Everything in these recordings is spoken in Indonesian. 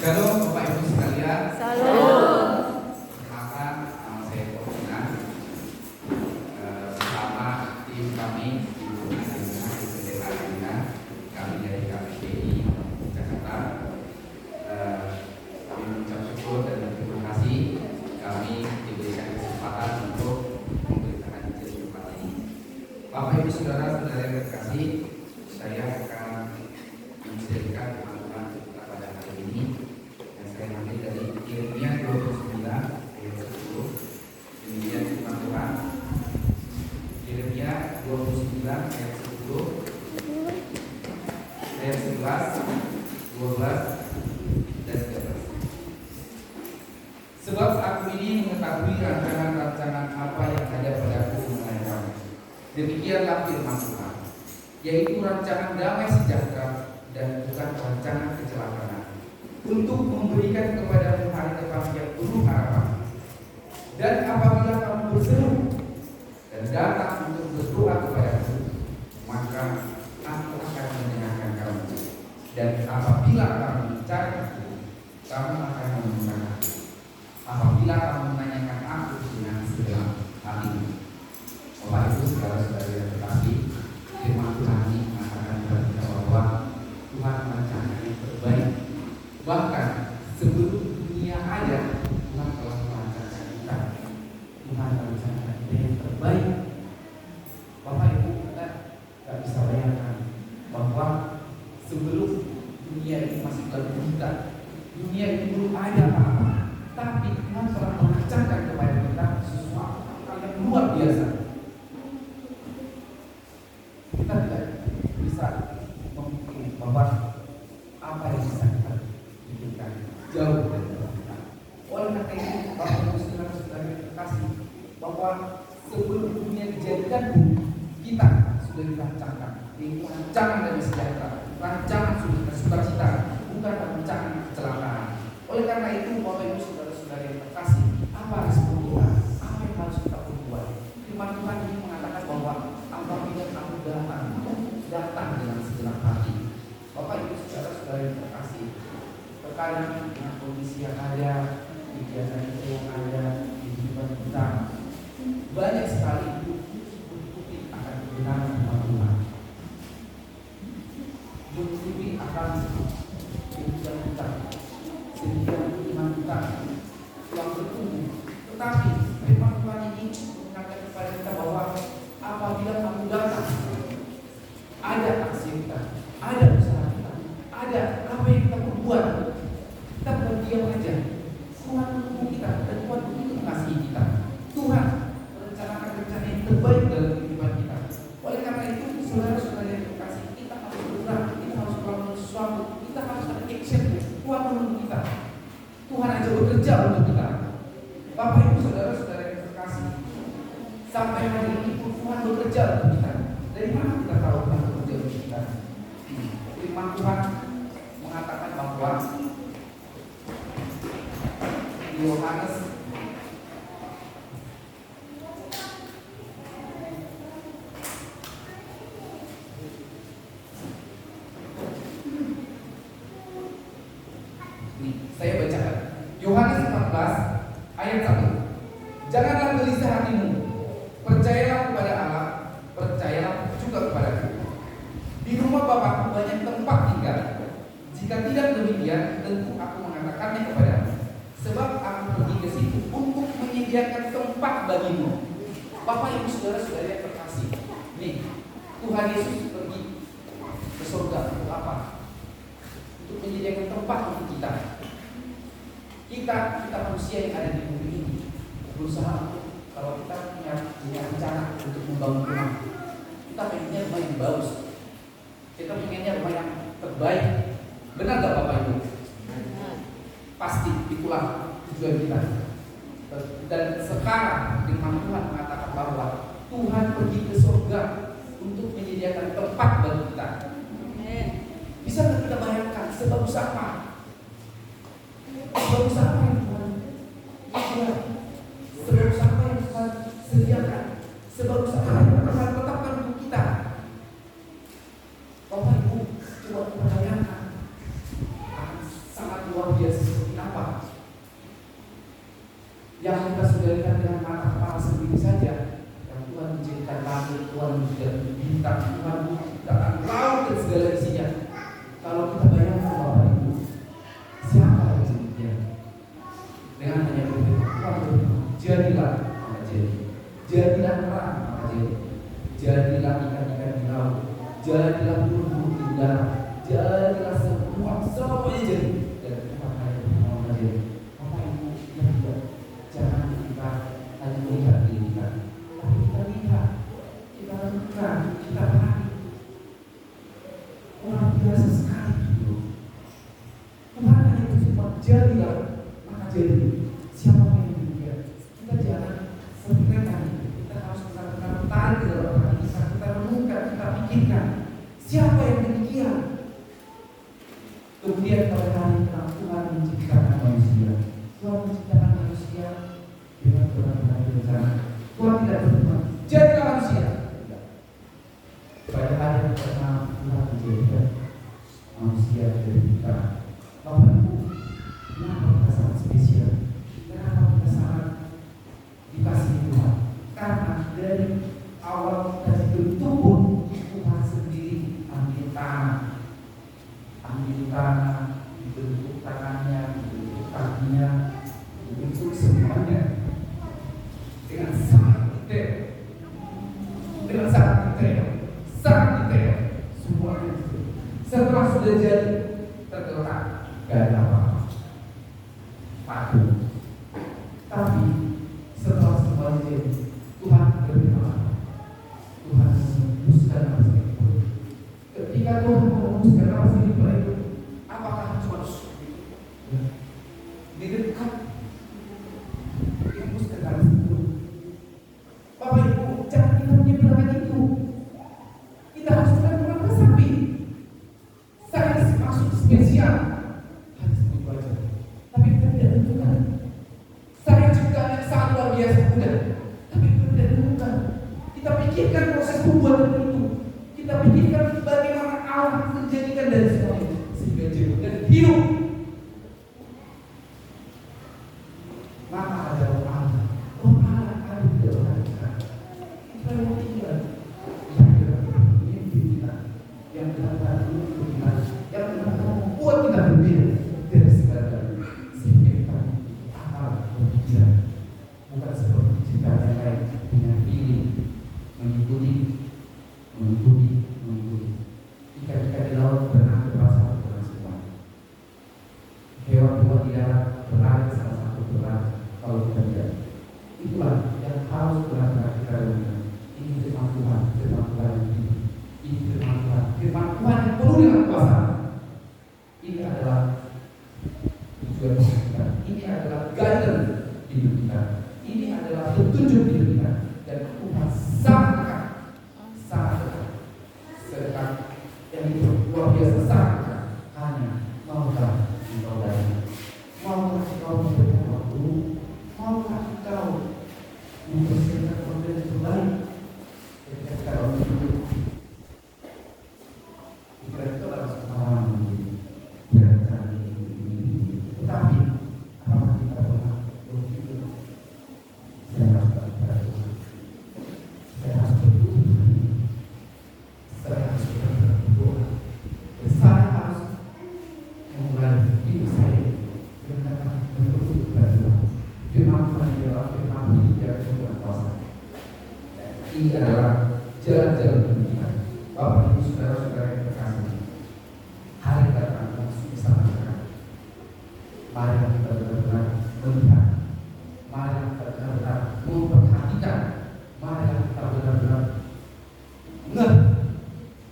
Shalom Bapak Ibu sekalian. Shalom. Perkenalkan, nama saya Kopina. Bersama tim kami di PT Arena, kami dari KPPI Jakarta. Kami mengucap syukur dan terima kasih kami diberikan kesempatan untuk memberitakan Injil Jumat ini. Bapak Ibu saudara-saudara yang terkasih, saya akan menceritakan teman-teman kita pada hari ini. Saya ambil dari Yeremia 29 ayat 10. Demikian firman Tuhan. Yeremia 29 ayat 10, ayat 11, 12 dan 13. Sebab aku ini mengetahui rancangan-rancangan apa yang ada padaku mengenai kamu. Demikianlah firman Tuhan, yaitu rancangan damai sejahtera dan bukan rancangan kecelakaan, untuk memberikan kepadamu hari depan yang penuh harapan. Dan apabila kamu berseru dan datang untuk berdoa kepadaku, maka aku akan mendengarkan kamu. Dan apabila kamu mencari aku, kamu akan menemukan aku. Apabila kamu menanyakan aku dengan segenap hati. Bapak Ibu saudara-saudari yang terkasih, firman Tuhan ini mengatakan kepada kita bahwa Tuhan merencanakan yang terbaik. Bahkan sebelum dunia ada, Tuhan telah merencanakan kita. Tuhan merencanakan kita yang terbaik. Bapak Ibu, kita tidak bisa bayangkan bahwa sebelum dunia ini masih terbuka, dunia ini belum ada apa-apa, tapi Tuhan telah merencanakan kepada kita sesuatu yang luar biasa. Kita tidak bisa memikirkan bahwa apa yang bisa kita pikirkan jauh dari kita. Oleh karena itu, Bapak Ibu saudara-saudara yang terkasih, bahwa sebelum dunia dijadikan pun kita sudah dirancangkan. Ini rancangan dari sejahtera, rancangan sudah sukacita, bukan rancangan kecelakaan. Oleh karena itu, Bapak Ibu saudara-saudara yang terkasih, apa respon Tuhan? Apa yang harus kita perbuat? Firman Tuhan ini mengatakan bahwa apabila kamu datang dengan segenap hati. Bapak Ibu saudara-saudara yang terkasih, terkadang dengan kondisi yang ada, kegiatan yang ada di kehidupan kita, banyak sekali berkutik akan kebenaran firman Tuhan, berkutik akan kehidupan kita, sehingga iman kita yang bertumbuh. Tetapi firman Tuhan ini mengatakan kepada kita bahwa apabila kamu datang, ada aksi kita, ada usaha kita, ada apa yang kita perbuat, kita berdiam aja. Tuhan menunggu kita dan Tuhan begitu mengasihi kita. Tuhan merencanakan rencana yang terbaik dalam kehidupan kita. Oleh karena itu, saudara-saudara yang terkasih, kita harus bergerak, kita harus melakukan sesuatu, kita harus ada action. Tuhan menunggu kita. Tuhan aja bekerja untuk kita. Bapak Ibu saudara-saudara yang terkasih, sampai hari ini Tuhan bekerja untuk kita. Dari mana kita tahu Tuhan bekerja untuk kita? Firman Tuhan mengatakan bahwa di Yohanes saya bacakan Yohanes 14 ayat 1. Janganlah gelisah hatimu, percayalah kepada Allah, percayalah juga kepadaku. Di rumah Bapakku banyak tempat tinggal. Jika tidak demikian, tentu aku mengatakannya kepadamu. Sebab aku pergi ke situ untuk menyediakan tempat bagimu. Bapak Ibu saudara-saudara yang terkasih, nih Tuhan Yesus pergi ke surga untuk apa? Untuk menyediakan tempat untuk kita. Kita manusia yang ada di bumi ini berusaha untuk, kalau kita punya rencana untuk membangun rumah, kita pengennya rumah yang bagus, kita pengennya rumah yang terbaik. Benar gak Bapak Ibu? Pasti itulah tujuan kita. Dan sekarang firman Tuhan mengatakan bahwa Tuhan pergi ke surga untuk menyediakan tempat bagi kita. Bisa nggak kita bayangkan sebagus apa? Sebagus apa yang Tuhan buat? Sebagus apa yang Tuhan sediakan? Sebagus apa yang Tuhan tetapkan untuk kita? Bapak Ibu, coba bayangkan, sangat luar biasa jadilah burung di udara, jadilah semuanya jadi. Dan Tuhan hanya berfirman saja, Bapak Ibu yang juga jangan kita hanya melihat diri kita, tapi kita lihat, kita lakukan, kita perhatikan. Orang biasa sekali gitu. Tuhan hanya berfirman, jadilah, maka jadi. Siapa yang demikian? Kita jangan seperti tadi. Kita harus benar-benar tarik ke dalam hati kita. Kita renungkan, kita pikirkan. Siapa yang demikian? Kemudian pada hari kelak Tuhan menciptakan manusia. Tuhan menciptakan manusia dengan benar-benar berencana. Tuhan tidak berfirman, jadilah manusia. Pada hari yang pertama Tuhan menjadikan manusia dari kita. Bapak Ibu, kenapa kita sangat spesial? Kenapa kita sangat dikasih Tuhan? Karena dari awal kita dibentuk pun Tuhan sendiri ambil tanah, dibentuk tangannya, dibentuk kakinya, dibentuk semuanya dengan sangat detail, sangat detail semuanya. Setelah sudah jadi terletak, gak ada apa-apa, patuh. Tapi setelah semuanya jadi, Tuhan berfirman, Tuhan memutuskan apa itu. Ketika Tuhan memutuskan apa itu, apakah cuma di dekat memutuskan apa itu? Bapak Ibu, jangan kita menyebutkan itu. Kita harus benar-benar resapi. Saya maksud spesial hanya segitu aja. Tapi kita tidak tentukan. Saya juga yang sangat luar biasa mudah. Tapi kita tidak tentukan. Kita pikirkan proses pembuatan itu. Kita pikirkan bagaimana Allah menjadikan dari semua itu sehingga jadi dan hidup. Maka ada Allah ada di dalam kita. Kita yang tinggal, yang benar-benar kita, yang benar-benar membuat kita berbeda dari segala-galanya, sehingga kita akal berpikiran bukan seperti cinta yang lain dengan pilih mengikuti. Ikan-ikan di laut berenang bersama dengan semua. Hewan-hewan di darat berlari salah satu berlari. Kalau kita tidak, itulah yang harus benar-benar kita lakukan. Ini firman Tuhan yang hidup. Ini firman Tuhan yang penuh dengan kuasa. Ini adalah tujuan kita. Ini adalah guidance hidup kita. Ini adalah petunjuk hidup kita. Dan Tuhan sangat dekat. Yang itu luar biasa sangat. Hanya maukah engkau datang? Maukah engkau memberikan waktu? Maukah engkau mempersiapkan waktu yang terbaik? Ketika kita hidup, kita itu adalah pengalaman berencana ini. Tetapi apakah kita pernah berpikir saya harus berdoa, saya harus berdoa, saya harus berdoa, saya harus memulai hidup saya dengan berdoa. Firman Tuhan adalah firman yang berkuasa. Ini adalah jalan-jalan kita. Bapak Ibu saudara-saudara yang terkasih, hari datang langsung bersama kita. Mari kita benar-benar melihat, mari kita benar-benar memperhatikan, mari kita benar-benar ngerti.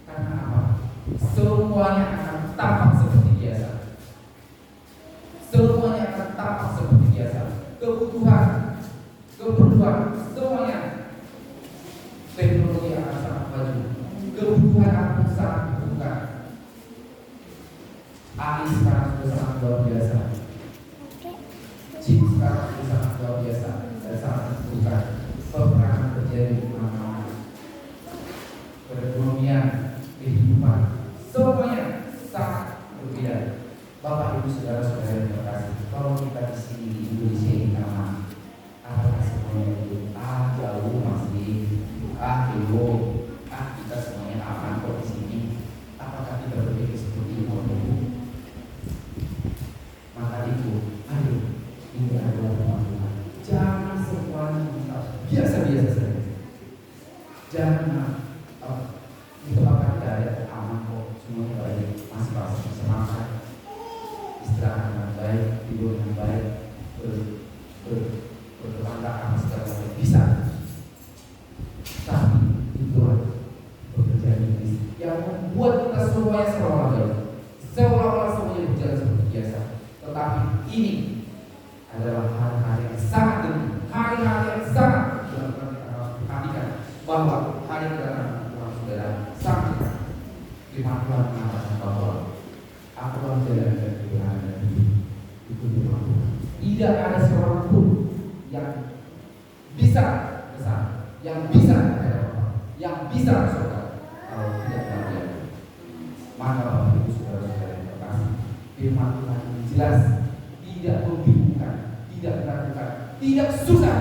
Karena apa? Semuanya akan tampak seperti biasa. Semuanya akan tampak seperti biasa. Kebutuhan, semuanya. Teknologi akan sangat maju. Kebutuhan akan sangat dibutuhkan. AI sekarang sudah sangat luar biasa. Chip sekarang sudah sangat luar biasa dan sangat dibutuhkan. Peperangan terjadi di mana-mana. Perekonomian, kehidupan, semuanya sangat berbeda. Bapak Ibu saudara-saudara yang terkasih, kalau kita di sini di Indonesia ini aman, apakah semuanya itu jauh masih kita semuanya aman kok di sini? Apakah kita berpikir seperti itu? Maka itu, ayo, ini adalah Tuhan. Jangan semuanya biasa-biasa saja. Jangan itu akan ada tidur dengan baik, berkembang apa segala macam bisa. Tapi itulah pekerjaan iblis yang membuat kita semuanya seolah-olah baik, seolah-olah semuanya berjalan seperti biasa. Tetapi ini adalah hari-hari yang sangat dingin, hari-hari yang sangat perhatikan bahwa hari kedatangan Tuhan saudara sangat dekat. Firman Tuhan mengatakan bahwa aku akan menjalankan kebenaran dan hidup. Itu firman Tuhan. Tidak ada seorang pun yang bisa besar, yang bisa ada apa, yang bisa surga kalau tidak berjaya. Maka Bapak Ibu saudara-saudara yang terkasih, firman Tuhan ini jelas, tidak membingungkan, tidak meragukan, tidak susah